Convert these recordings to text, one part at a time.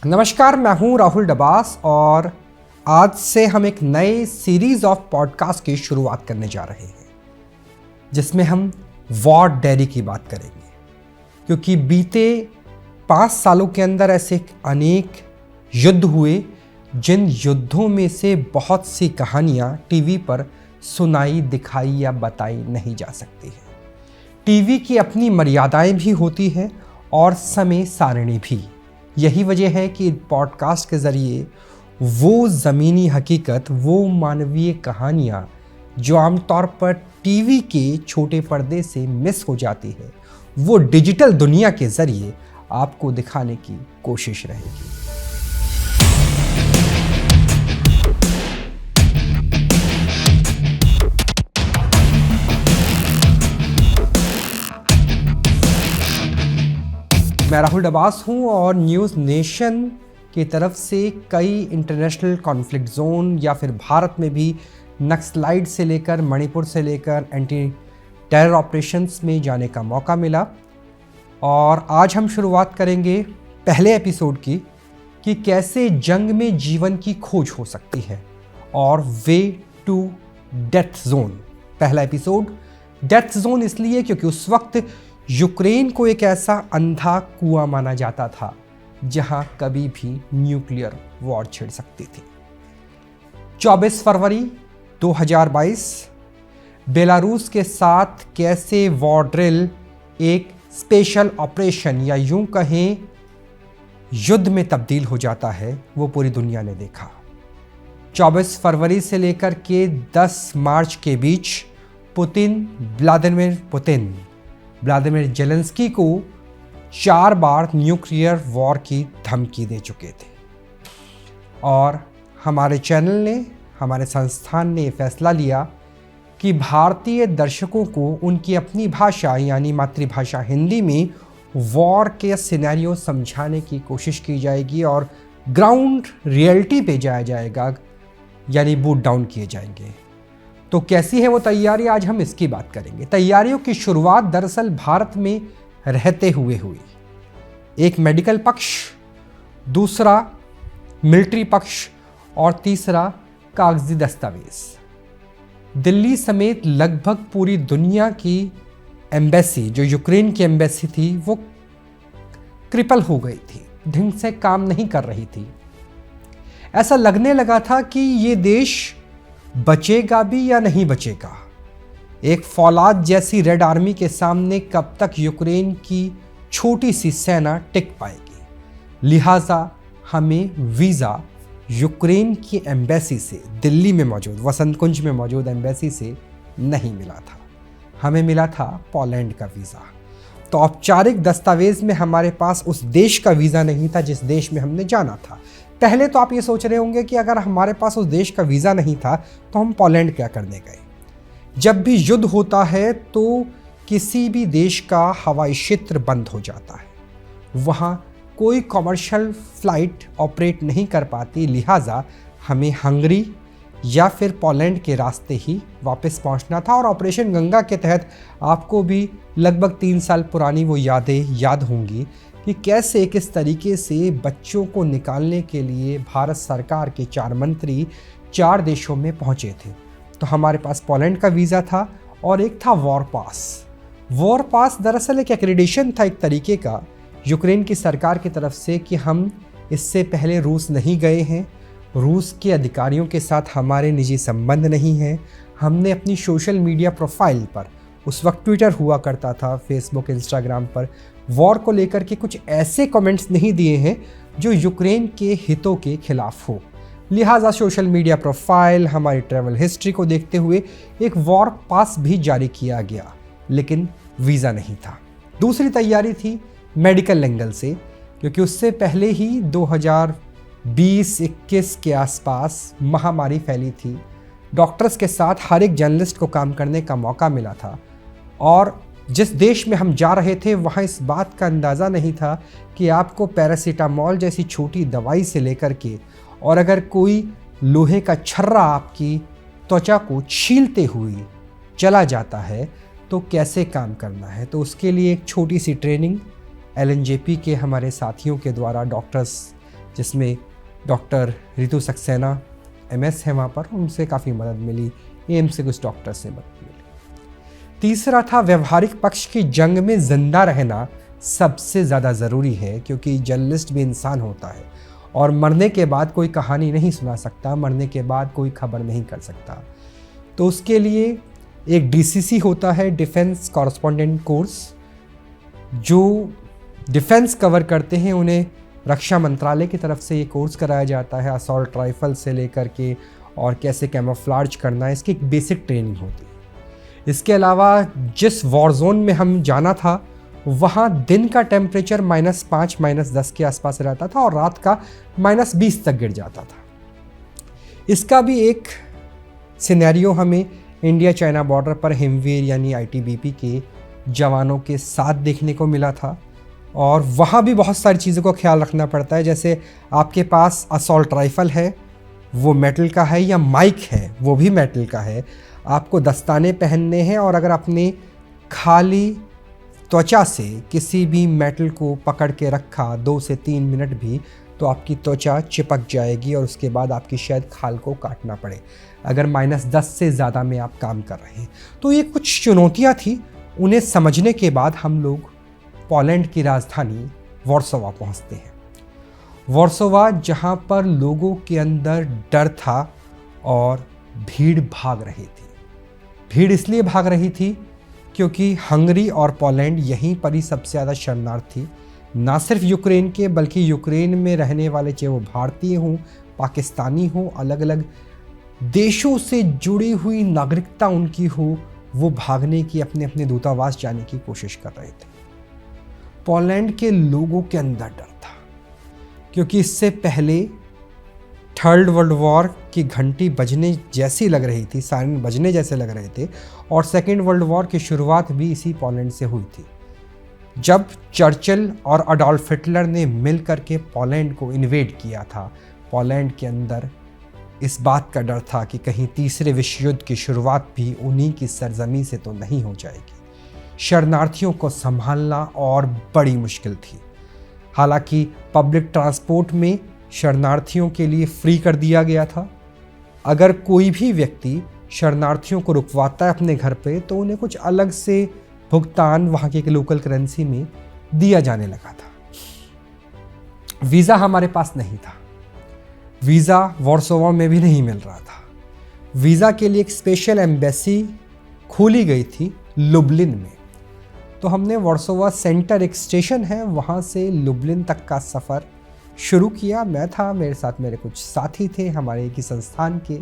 नमस्कार, मैं हूं राहुल डबास और आज से हम एक नए सीरीज ऑफ पॉडकास्ट की शुरुआत करने जा रहे हैं जिसमें हम वॉर डायरी की बात करेंगे। क्योंकि बीते 5 सालों के अंदर ऐसे अनेक युद्ध हुए जिन युद्धों में से बहुत सी कहानियां टीवी पर सुनाई, दिखाई या बताई नहीं जा सकती है। टीवी की अपनी मर्यादाएं भी होती हैं और समय सारणी भी। यही वजह है कि पॉडकास्ट के ज़रिए वो ज़मीनी हकीकत, वो मानवीय कहानियाँ जो आमतौर पर टीवी के छोटे पर्दे से मिस हो जाती है, वो डिजिटल दुनिया के ज़रिए आपको दिखाने की कोशिश रहेगी। मैं राहुल डबास हूँ और न्यूज़ नेशन की तरफ से कई इंटरनेशनल कॉन्फ्लिक्ट जोन या फिर भारत में भी नक्सलाइट से लेकर मणिपुर से लेकर एंटी टेरर ऑपरेशंस में जाने का मौका मिला। और आज हम शुरुआत करेंगे पहले एपिसोड की कि कैसे जंग में जीवन की खोज हो सकती है और वे टू डेथ जोन। पहला एपिसोड डेथ जोन इसलिए क्योंकि उस वक्त यूक्रेन को एक ऐसा अंधा कुआं माना जाता था जहां कभी भी न्यूक्लियर वॉर छिड़ सकती थी। 24 फरवरी 2022 बेलारूस के साथ कैसे वॉर ड्रिल एक स्पेशल ऑपरेशन या यूं कहें युद्ध में तब्दील हो जाता है, वो पूरी दुनिया ने देखा। 24 फरवरी से लेकर के 10 मार्च के बीच व्लादिमीर जेलेंस्की को 4 बार न्यूक्लियर वॉर की धमकी दे चुके थे। और हमारे चैनल ने, हमारे संस्थान ने फैसला लिया कि भारतीय दर्शकों को उनकी अपनी भाषा यानी मातृभाषा हिंदी में वॉर के सिनेरियो समझाने की कोशिश की जाएगी और ग्राउंड रियलिटी पे जाया जाएगा, यानी बूट डाउन किए जाएंगे। तो कैसी है वो तैयारी, आज हम इसकी बात करेंगे। तैयारियों की शुरुआत दरअसल भारत में रहते हुए हुई। एक मेडिकल पक्ष, दूसरा मिलिट्री पक्ष और तीसरा कागजी दस्तावेज। दिल्ली समेत लगभग पूरी दुनिया की एम्बेसी, जो यूक्रेन की एम्बेसी थी, वो क्रिपल हो गई थी, ढंग से काम नहीं कर रही थी। ऐसा लगने लगा था कि ये देश बचेगा भी या नहीं बचेगा। एक फौलाद जैसी रेड आर्मी के सामने कब तक यूक्रेन की छोटी सी सेना टिक पाएगी। लिहाजा हमें वीज़ा यूक्रेन की एम्बेसी से, दिल्ली में मौजूद वसंत कुंज में मौजूद एम्बेसी से नहीं मिला था, हमें मिला था पोलैंड का वीज़ा। तो औपचारिक दस्तावेज में हमारे पास उस देश का वीज़ा नहीं था जिस देश में हमने जाना था। पहले तो आप ये सोच रहे होंगे कि अगर हमारे पास उस देश का वीज़ा नहीं था तो हम पोलैंड क्या करने गए। जब भी युद्ध होता है तो किसी भी देश का हवाई क्षेत्र बंद हो जाता है, वहाँ कोई कमर्शियल फ़्लाइट ऑपरेट नहीं कर पाती। लिहाजा हमें हंगरी या फिर पोलैंड के रास्ते ही वापस पहुंचना था। और ऑपरेशन गंगा के तहत आपको भी लगभग 3 साल पुरानी वो यादें याद होंगी कि कैसे किस तरीके से बच्चों को निकालने के लिए भारत सरकार के 4 मंत्री 4 देशों में पहुंचे थे। तो हमारे पास पोलैंड का वीज़ा था और एक था वॉर पास। वॉर पास दरअसल एक एक्रेडिशन था एक तरीके का यूक्रेन की सरकार की तरफ से कि हम इससे पहले रूस नहीं गए हैं, रूस के अधिकारियों के साथ हमारे निजी संबंध नहीं हैं। हमने अपनी सोशल मीडिया प्रोफाइल पर, उस वक्त ट्विटर हुआ करता था, फेसबुक, इंस्टाग्राम पर वॉर को लेकर के कुछ ऐसे कमेंट्स नहीं दिए हैं जो यूक्रेन के हितों के खिलाफ हो। लिहाजा सोशल मीडिया प्रोफाइल, हमारी ट्रैवल हिस्ट्री को देखते हुए एक वॉर पास भी जारी किया गया, लेकिन वीज़ा नहीं था। दूसरी तैयारी थी मेडिकल एंगल से, क्योंकि उससे पहले ही 2020-21 के आसपास महामारी फैली थी। डॉक्टर्स के साथ हर एक जर्नलिस्ट को काम करने का मौका मिला था और जिस देश में हम जा रहे थे वहाँ इस बात का अंदाज़ा नहीं था कि आपको पैरासीटामॉल जैसी छोटी दवाई से लेकर के, और अगर कोई लोहे का छर्रा आपकी त्वचा को छीलते हुए चला जाता है तो कैसे काम करना है। तो उसके लिए एक छोटी सी ट्रेनिंग LNJP के हमारे साथियों के द्वारा, डॉक्टर्स जिसमें डॉक्टर रितु सक्सेना MS है वहाँ पर, उनसे काफ़ी मदद मिली, एम्स से कुछ डॉक्टर से मदद मिली। तीसरा था व्यवहारिक पक्ष की जंग में जिंदा रहना सबसे ज़्यादा ज़रूरी है, क्योंकि जर्नलिस्ट भी इंसान होता है और मरने के बाद कोई कहानी नहीं सुना सकता, मरने के बाद कोई खबर नहीं कर सकता। तो उसके लिए एक DCC होता है, डिफेंस कॉरेस्पॉन्डेंट कोर्स, जो डिफेंस कवर करते हैं उन्हें रक्षा मंत्रालय की तरफ से ये कोर्स कराया जाता है। असॉल्ट राइफल से लेकर के और कैसे कैमोफ्लेज करना है, इसकी एक बेसिक ट्रेनिंग होती है। इसके अलावा जिस वॉर जोन में हम जाना था वहाँ दिन का टेम्परेचर -5 -10 के आसपास रहता था और रात का -20 तक गिर जाता था। इसका भी एक सिनेरियो हमें इंडिया चाइना बॉर्डर पर हिमवीर यानी ITBP के जवानों के साथ देखने को मिला था। और वहाँ भी बहुत सारी चीज़ों को ख्याल रखना पड़ता है, जैसे आपके पास असॉल्ट राइफल है, वो मेटल का है, या माइक है, वो भी मेटल का है। आपको दस्ताने पहनने हैं और अगर आपने खाली त्वचा से किसी भी मेटल को पकड़ के रखा 2 से 3 मिनट भी, तो आपकी त्वचा चिपक जाएगी और उसके बाद आपकी शायद खाल को काटना पड़े, अगर -10 से ज़्यादा में आप काम कर रहे हैं। तो ये कुछ चुनौतियाँ थी। उन्हें समझने के बाद हम लोग पोलैंड की राजधानी वार्सोवा पहुँचते हैं। वार्सोवा जहाँ पर लोगों के अंदर डर था और भीड़ भाग रही थी। भीड़ इसलिए भाग रही थी क्योंकि हंगरी और पोलैंड यहीं पर ही सबसे ज़्यादा शरणार्थ थी, ना सिर्फ यूक्रेन के बल्कि यूक्रेन में रहने वाले, चाहे वो भारतीय हों, पाकिस्तानी हों, अलग अलग देशों से जुड़ी हुई नागरिकता उनकी हो, वो भागने की, अपने अपने दूतावास जाने की कोशिश कर रहे थे। पोलैंड के लोगों के अंदर डर था क्योंकि इससे पहले थर्ड वर्ल्ड वॉर की घंटी बजने जैसी लग रही थी, सायरन बजने जैसे लग रहे थे, और सेकेंड वर्ल्ड वॉर की शुरुआत भी इसी पोलैंड से हुई थी, जब चर्चिल और अडोल्फ हिटलर ने मिल करके पोलैंड को इन्वेड किया था। पोलैंड के अंदर इस बात का डर था कि कहीं तीसरे विश्व युद्ध की शुरुआत भी उन्हीं की सरजमी से तो नहीं हो जाएगी। शरणार्थियों को संभालना और बड़ी मुश्किल थी। हालांकि पब्लिक ट्रांसपोर्ट में शरणार्थियों के लिए फ्री कर दिया गया था। अगर कोई भी व्यक्ति शरणार्थियों को रुकवाता है अपने घर पे, तो उन्हें कुछ अलग से भुगतान वहाँ की लोकल करेंसी में दिया जाने लगा था। वीज़ा हमारे पास नहीं था, वीज़ा वार्सोवा में भी नहीं मिल रहा था। वीज़ा के लिए एक स्पेशल एम्बेसी खोली गई थी लुब्लिन में। तो हमने वार्सोवा सेंटर, एक स्टेशन है, वहाँ से लुब्लिन तक का सफ़र शुरू किया। मैं था, मेरे साथ मेरे कुछ साथी थे हमारे एक ही संस्थान के,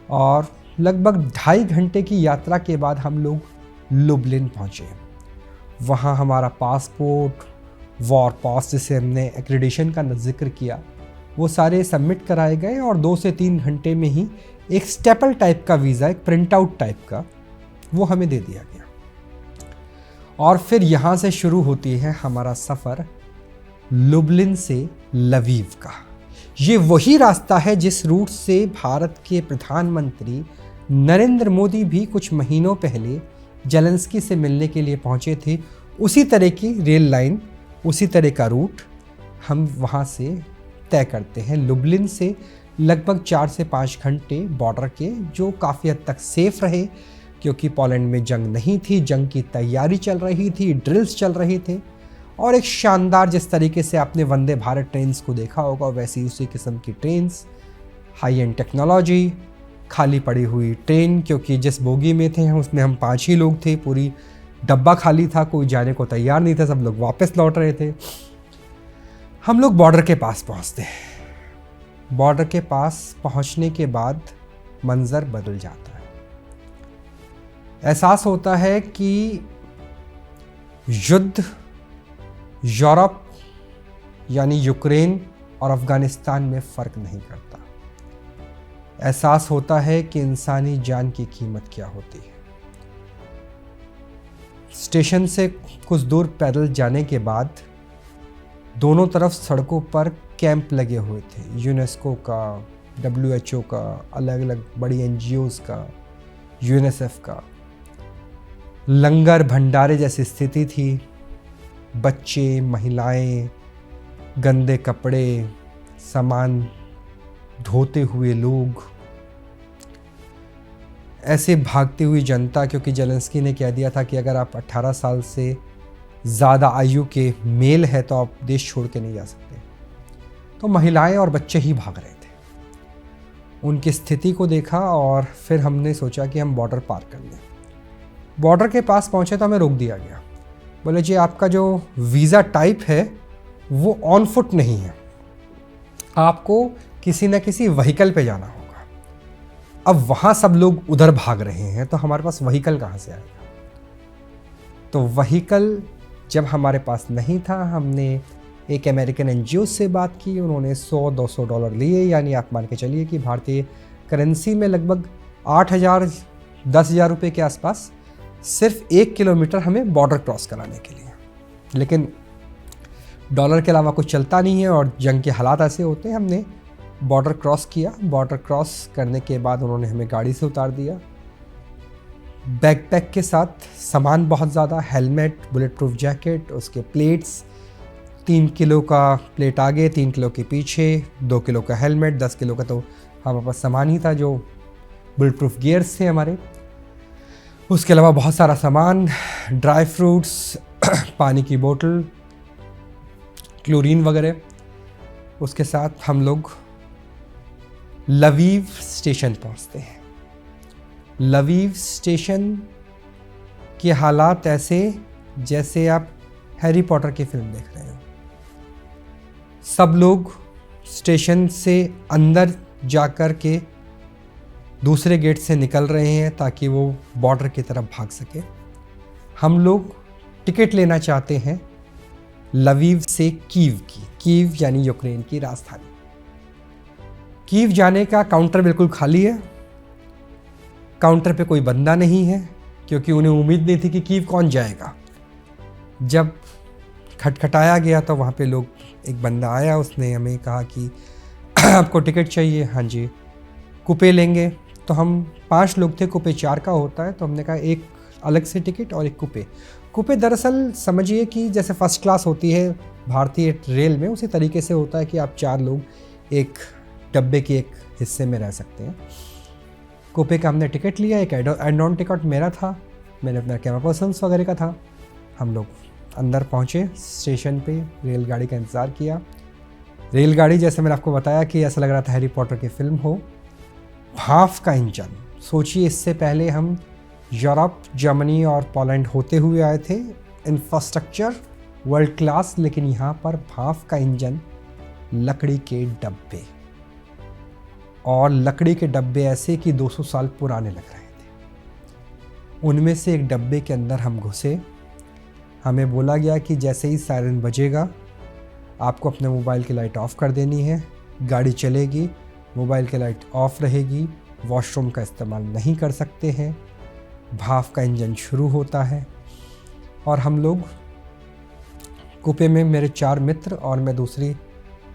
और लगभग 2.5 घंटे की यात्रा के बाद हम लोग लुब्लिन पहुँचे। वहाँ हमारा पासपोर्ट, वॉर पास जिसे हमने एक्रेडिशन का जिक्र किया, वो सारे सबमिट कराए गए और 2 से 3 घंटे में ही एक स्टेपल टाइप का वीज़ा, एक प्रिंट आउट टाइप का, वो हमें दे दिया गया। और फिर यहाँ से शुरू होती है हमारा सफ़र लुब्लिन से लवीव का। ये वही रास्ता है जिस रूट से भारत के प्रधानमंत्री नरेंद्र मोदी भी कुछ महीनों पहले जेलेंस्की से मिलने के लिए पहुँचे थे। उसी तरह की रेल लाइन, उसी तरह का रूट हम वहाँ से तय करते हैं। लुब्लिन से लगभग 4 से 5 घंटे बॉर्डर के, जो काफ़ी हद तक सेफ रहे क्योंकि पोलैंड में जंग नहीं थी, जंग की तैयारी चल रही थी, ड्रिल्स चल रहे थे। और एक शानदार, जिस तरीके से आपने वंदे भारत ट्रेन्स को देखा होगा, वैसी उसी किस्म की ट्रेन्स, हाई एंड टेक्नोलॉजी, खाली पड़ी हुई ट्रेन, क्योंकि जिस बोगी में थे उसमें हम 5 ही लोग थे, पूरी डब्बा खाली था, कोई जाने को तैयार नहीं था, सब लोग वापस लौट रहे थे। हम लोग बॉर्डर के पास पहुंचते हैं। बॉर्डर के पास पहुंचने के बाद मंजर बदल जाता है। एहसास होता है कि युद्ध यूरोप यानी यूक्रेन और अफ़गानिस्तान में फ़र्क नहीं करता। एहसास होता है कि इंसानी जान की कीमत क्या होती है। स्टेशन से कुछ दूर पैदल जाने के बाद दोनों तरफ सड़कों पर कैंप लगे हुए थे, यूनेस्को का, WHO का, अलग अलग बड़ी NGOs का, UNICEF का। लंगर भंडारे जैसी स्थिति थी। बच्चे, महिलाएं, गंदे कपड़े, सामान धोते हुए लोग, ऐसे भागती हुई जनता, क्योंकि जेलेंस्की ने कह दिया था कि अगर आप 18 साल से ज़्यादा आयु के मेल है तो आप देश छोड़ के नहीं जा सकते। तो महिलाएं और बच्चे ही भाग रहे थे। उनकी स्थिति को देखा और फिर हमने सोचा कि हम बॉर्डर पार कर लें। बॉर्डर के पास पहुंचे तो हमें रोक दिया गया। बोले जी आपका जो वीज़ा टाइप है वो ऑन फुट नहीं है, आपको किसी न किसी व्हीकल पे जाना होगा। अब वहाँ सब लोग उधर भाग रहे हैं तो हमारे पास व्हीकल कहाँ से आएगा? तो व्हीकल जब हमारे पास नहीं था, हमने एक अमेरिकन एनजीओ से बात की। उन्होंने $100-200 लिए, यानी आप मान के चलिए कि भारतीय करेंसी में लगभग 8,000-10,000 रुपये के आसपास, सिर्फ 1 किलोमीटर हमें बॉर्डर क्रॉस कराने के लिए। लेकिन डॉलर के अलावा कुछ चलता नहीं है और जंग के हालात ऐसे होते हैं। हमने बॉर्डर क्रॉस किया। बॉर्डर क्रॉस करने के बाद उन्होंने हमें गाड़ी से उतार दिया। बैकपैक के साथ सामान बहुत ज़्यादा, हेलमेट, बुलेट प्रूफ जैकेट, उसके प्लेट्स, 3 किलो का प्लेट आगे, 3 किलो के पीछे, 2 किलो का हेलमेट, 10 किलो का तो हमारे पास सामान ही था, जो बुलेट प्रूफ गियर्स थे हमारे। उसके अलावा बहुत सारा सामान, ड्राई फ्रूट्स, पानी की बोतल, क्लोरीन वगैरह। उसके साथ हम लोग लवीव स्टेशन पहुंचते हैं। लवीव स्टेशन के हालात ऐसे जैसे आप हैरी पॉटर की फिल्म देख रहे हो। सब लोग स्टेशन से अंदर जाकर के दूसरे गेट से निकल रहे हैं ताकि वो बॉर्डर की तरफ भाग सके। हम लोग टिकट लेना चाहते हैं लवीव से कीव की। कीव यानी यूक्रेन की राजधानी। कीव जाने का काउंटर बिल्कुल खाली है। काउंटर पे कोई बंदा नहीं है क्योंकि उन्हें उम्मीद नहीं थी कि कीव कौन जाएगा। जब खटखटाया गया तो वहाँ पे लोग, एक बंदा आया, उसने हमें कहा कि आपको टिकट चाहिए? हाँ जी। कूपे लेंगे? तो हम 5 लोग थे, कूपे 4 का होता है, तो हमने कहा एक अलग से टिकट और एक कूपे। कूपे दरअसल समझिए कि जैसे फर्स्ट क्लास होती है भारतीय रेल में, उसी तरीके से होता है कि आप 4 लोग एक डब्बे के एक हिस्से में रह सकते हैं। कूपे का हमने टिकट लिया। एक एड ऑन टिकट मेरा था, मैंने अपना कैमरा पर्सन्स वगैरह का था। हम लोग अंदर पहुँचे स्टेशन पे, रेलगाड़ी का इंतज़ार किया। रेलगाड़ी, जैसे मैंने आपको बताया कि ऐसा लग रहा था हैरी पॉटर की फिल्म हो। भाफ का इंजन, सोचिए इससे पहले हम यूरोप, जर्मनी और पोलैंड होते हुए आए थे। इंफ्रास्ट्रक्चर वर्ल्ड क्लास, लेकिन यहाँ पर भाफ का इंजन, लकड़ी के डब्बे, और लकड़ी के डब्बे ऐसे कि 200 साल पुराने लग रहे थे। उनमें से एक डब्बे के अंदर हम घुसे। हमें बोला गया कि जैसे ही सायरन बजेगा आपको अपने मोबाइल की लाइट ऑफ़ कर देनी है। गाड़ी चलेगी, मोबाइल की लाइट ऑफ़ रहेगी, वॉशरूम का इस्तेमाल नहीं कर सकते हैं। भाफ का इंजन शुरू होता है और हम लोग कूपे में, मेरे 4 मित्र और मैं दूसरी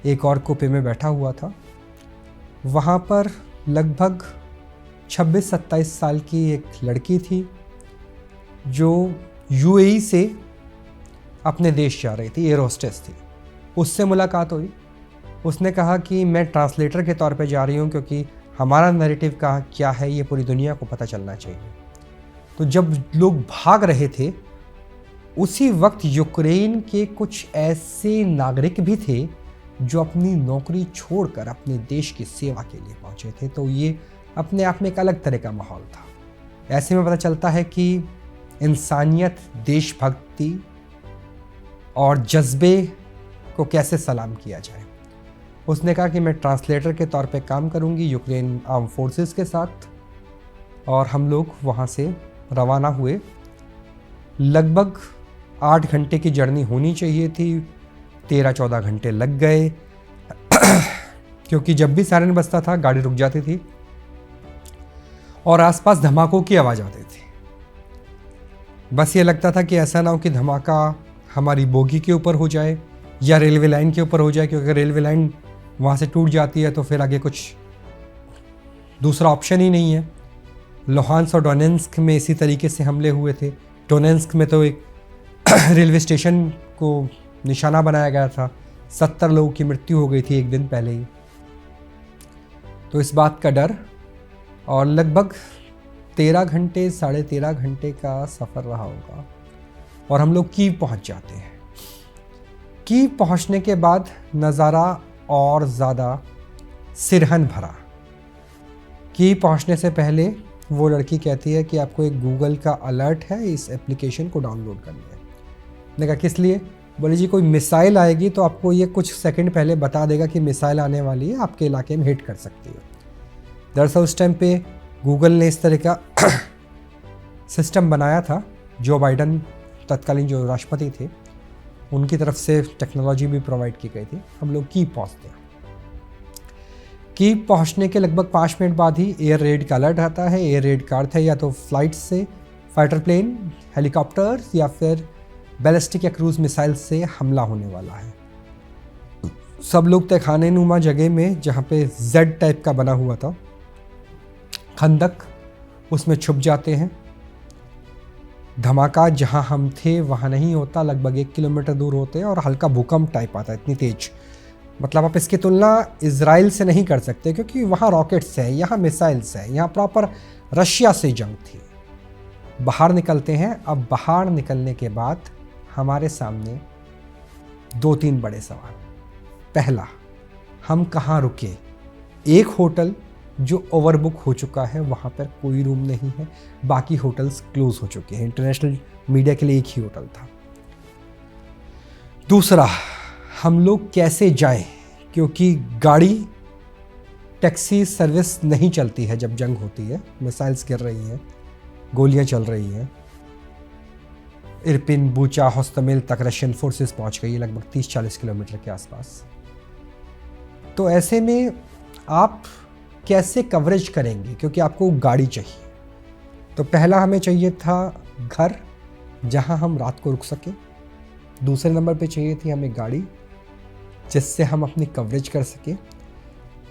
एक और कूपे में बैठा हुआ था। वहाँ पर लगभग 26-27 साल की एक लड़की थी जो यूएई से अपने देश जा रही थी, एयर होस्टेस थी। उससे मुलाकात हुई। उसने कहा कि मैं ट्रांसलेटर के तौर पे जा रही हूँ क्योंकि हमारा नैरेटिव का क्या है ये पूरी दुनिया को पता चलना चाहिए। तो जब लोग भाग रहे थे उसी वक्त यूक्रेन के कुछ ऐसे नागरिक भी थे जो अपनी नौकरी छोड़कर अपने देश की सेवा के लिए पहुंचे थे। तो ये अपने आप में एक अलग तरह का माहौल था। ऐसे में पता चलता है कि इंसानियत, देशभक्ति और जज्बे को कैसे सलाम किया जाए। उसने कहा कि मैं ट्रांसलेटर के तौर पे काम करूंगी यूक्रेन आर्म फोर्सेस के साथ, और हम लोग वहाँ से रवाना हुए। लगभग 8 घंटे की जर्नी होनी चाहिए थी, 13-14 घंटे लग गए क्योंकि जब भी सायरन बजता था गाड़ी रुक जाती थी और आसपास धमाकों की आवाज़ आती थी। बस ये लगता था कि ऐसा ना हो कि धमाका हमारी बोगी के ऊपर हो जाए या रेलवे लाइन के ऊपर हो जाए, क्योंकि रेलवे लाइन वहाँ से टूट जाती है तो फिर आगे कुछ दूसरा ऑप्शन ही नहीं है। लुहांस्क और डोनेत्स्क में इसी तरीके से हमले हुए थे। डोनेत्स्क में तो एक रेलवे स्टेशन को निशाना बनाया गया था, 70 लोगों की मृत्यु हो गई थी एक दिन पहले ही। तो इस बात का डर, और लगभग 13 घंटे 13.5 घंटे का सफ़र रहा होगा और हम लोग कीव पहुंच जाते हैं। कीव पहुंचने के बाद नज़ारा और ज़्यादा सिरहन भरा। कीव पहुंचने से पहले वो लड़की कहती है कि आपको एक गूगल का अलर्ट है, इस एप्लीकेशन को डाउनलोड करनी है। मैंने कहा किस लिए? बोले जी कोई मिसाइल आएगी तो आपको ये कुछ सेकंड पहले बता देगा कि मिसाइल आने वाली है, आपके इलाके में हिट कर सकती है। दरअसल उस टाइम पे गूगल ने इस तरह का सिस्टम बनाया था। जो बाइडन तत्कालीन जो राष्ट्रपति थे उनकी तरफ से टेक्नोलॉजी भी प्रोवाइड की गई थी। हम लोग कीव पहुँचते हैं। कीव पहुँचने के लगभग 5 मिनट बाद ही एयर रेड का अलर्ट आता है। एयर रेड का अर्थ है या तो फ्लाइट से, फाइटर प्लेन, हेलीकॉप्टर्स या फिर बैलिस्टिक या क्रूज मिसाइल से हमला होने वाला है। सब लोग तहखाने नुमा जगह में, जहाँ पे जेड टाइप का बना हुआ था खंदक, उसमें छुप जाते हैं। धमाका जहाँ हम थे वहाँ नहीं होता, लगभग 1 किलोमीटर दूर होते हैं और हल्का भूकंप टाइप आता है, इतनी तेज। मतलब आप इसकी तुलना इजराइल से नहीं कर सकते क्योंकि वहाँ रॉकेट्स हैं, यहाँ मिसाइल्स हैं, यहाँ प्रॉपर रशिया से जंग थी। बाहर निकलते हैं। अब बाहर निकलने के बाद हमारे सामने 2-3 बड़े सवाल। पहला, हम कहाँ रुके? एक होटल जो ओवरबुक हो चुका है, वहाँ पर कोई रूम नहीं है, बाकी होटल्स क्लोज हो चुके हैं। इंटरनेशनल मीडिया के लिए एक ही होटल था। दूसरा, हम लोग कैसे जाएं? क्योंकि गाड़ी टैक्सी सर्विस नहीं चलती है जब जंग होती है, मिसाइल्स गिर रही हैं, गोलियां चल रही हैं। इरपिन, बूचा, होस्टमिल तक रशियन फोर्सेस पहुंच गई, लगभग 30-40 किलोमीटर के आसपास। तो ऐसे में आप कैसे कवरेज करेंगे? क्योंकि आपको गाड़ी चाहिए। तो पहला हमें चाहिए था घर जहां हम रात को रुक सकें। दूसरे नंबर पे चाहिए थी हमें गाड़ी जिससे हम अपनी कवरेज कर सकें।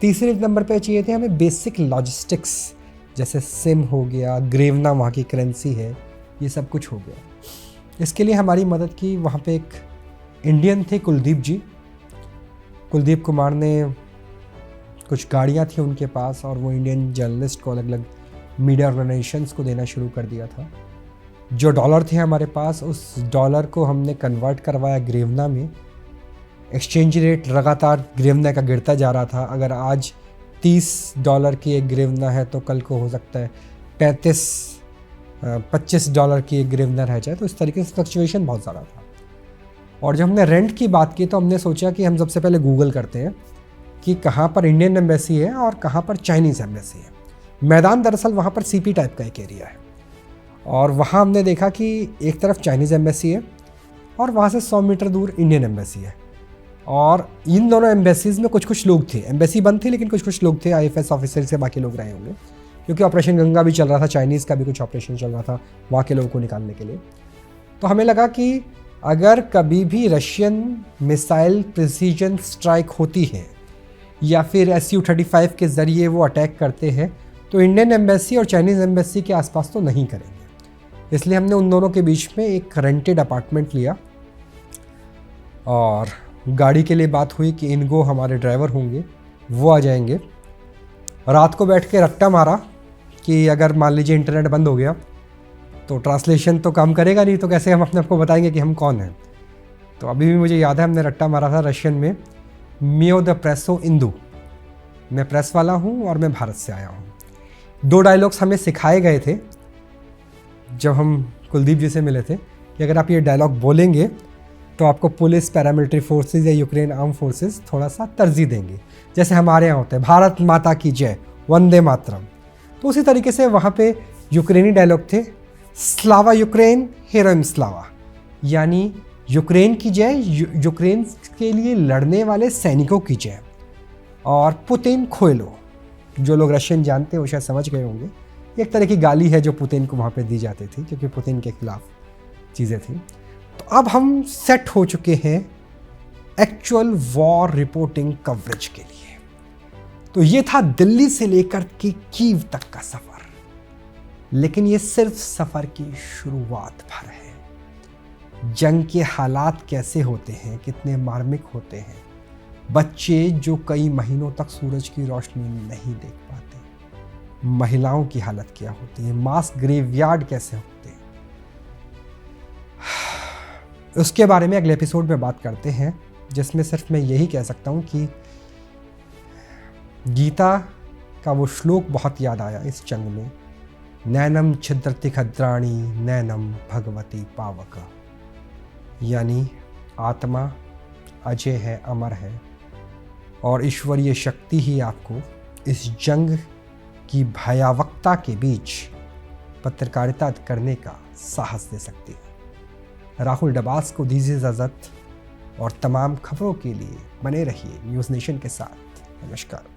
तीसरे नंबर पे चाहिए थे हमें बेसिक लॉजिस्टिक्स, जैसे सिम हो गया, ग्रेवना वहाँ की करेंसी है, ये सब कुछ हो गया। इसके लिए हमारी मदद की वहाँ पे एक इंडियन थे, कुलदीप जी। कुलदीप कुमार ने कुछ गाड़ियाँ थी उनके पास और वो इंडियन जर्नलिस्ट को, अलग अलग मीडिया ऑर्गेनाइजेशंस को देना शुरू कर दिया था। जो डॉलर थे हमारे पास, उस डॉलर को हमने कन्वर्ट करवाया ग्रेवना में। एक्सचेंज रेट लगातार ग्रेवना का गिरता जा रहा था। अगर आज $30 की एक ग्रेवना है तो कल को हो सकता है 25 डॉलर की एक ग्रेवना रह जाए। तो इस तरीके से फ्लक्चुएशन बहुत ज़्यादा था। और जब हमने रेंट की बात की तो हमने सोचा कि हम सबसे पहले गूगल करते हैं कि कहाँ पर इंडियन एम्बेसी है और कहाँ पर चाइनीज़ एम्बेसी है। मैदान दरअसल वहाँ पर सीपी टाइप का एक एरिया है और वहाँ हमने देखा कि एक तरफ चाइनीज़ एम्बेसी है और वहाँ से 100 मीटर दूर इंडियन एम्बेसी है। और इन दोनों एम्बेसीज़ में कुछ कुछ लोग थे, एम्बेसी बंद थी लेकिन कुछ कुछ लोग थे, IFS ऑफिसर से बाकी लोग रहे होंगे, क्योंकि ऑपरेशन गंगा भी चल रहा था, चाइनीज़ का भी कुछ ऑपरेशन चल रहा था वहाँ के लोगों को निकालने के लिए। तो हमें लगा कि अगर कभी भी रशियन मिसाइल प्रिसीजन स्ट्राइक होती है या फिर Su-35 के ज़रिए वो अटैक करते हैं तो इंडियन एम्बेसी और चाइनीज़ एम्बेसी के आसपास तो नहीं करेंगे। इसलिए हमने उन दोनों के बीच में एक रेंटेड अपार्टमेंट लिया और गाड़ी के लिए बात हुई कि इनको हमारे ड्राइवर होंगे, वो आ जाएंगे। रात को बैठ के रट्टा मारा कि अगर मान लीजिए इंटरनेट बंद हो गया तो ट्रांसलेशन तो काम करेगा नहीं, तो कैसे हम अपने आप को बताएंगे कि हम कौन हैं। तो अभी भी मुझे याद है हमने रट्टा मारा था रशियन में, मियो द प्रेसो इंदू, मैं प्रेस वाला हूँ और मैं भारत से आया हूँ। 2 डायलॉग्स हमें सिखाए गए थे जब हम कुलदीप जी से मिले थे कि अगर आप ये डायलॉग बोलेंगे तो आपको पुलिस, पैरामिलिट्री फोर्सेस या यूक्रेन आर्म फोर्सेस थोड़ा सा तरजीह देंगे, जैसे हमारे यहाँ होता है भारत माता की जय, वंदे मातरम। तो उसी तरीके से वहाँ पे यूक्रेनी डायलॉग थे, स्लावा यूक्रेन, हेरोइम स्लावा, यानी यूक्रेन की जय, यूक्रेन के लिए लड़ने वाले सैनिकों की जय, और पुतिन खोलो। जो लोग रशियन जानते हैं वो शायद समझ गए होंगे, एक तरह की गाली है जो पुतिन को वहाँ पे दी जाती थी क्योंकि पुतिन के खिलाफ चीज़ें थी। तो अब हम सेट हो चुके हैं एक्चुअल वॉर रिपोर्टिंग कवरेज के लिए। तो ये था दिल्ली से लेकर के कीव तक का सफ़र, लेकिन ये सिर्फ सफ़र की शुरुआत भर है। जंग के हालात कैसे होते हैं, कितने मार्मिक होते हैं, बच्चे जो कई महीनों तक सूरज की रोशनी नहीं देख पाते, महिलाओं की हालत क्या होती है, मास ग्रेवयार्ड कैसे होते हैं, उसके बारे में अगले एपिसोड में बात करते हैं, जिसमें सिर्फ मैं यही कह सकता हूँ कि गीता का वो श्लोक बहुत याद आया इस जंग में, नैनम छिद्रति खद्राणी नैनम भगवती पावक, यानी आत्मा अजय है, अमर है, और ईश्वरीय शक्ति ही आपको इस जंग की भयावहता के बीच पत्रकारिता करने का साहस दे सकती है। राहुल डबास को दीजिए इजाज़त और तमाम खबरों के लिए बने रहिए न्यूज़ नेशन के साथ। नमस्कार।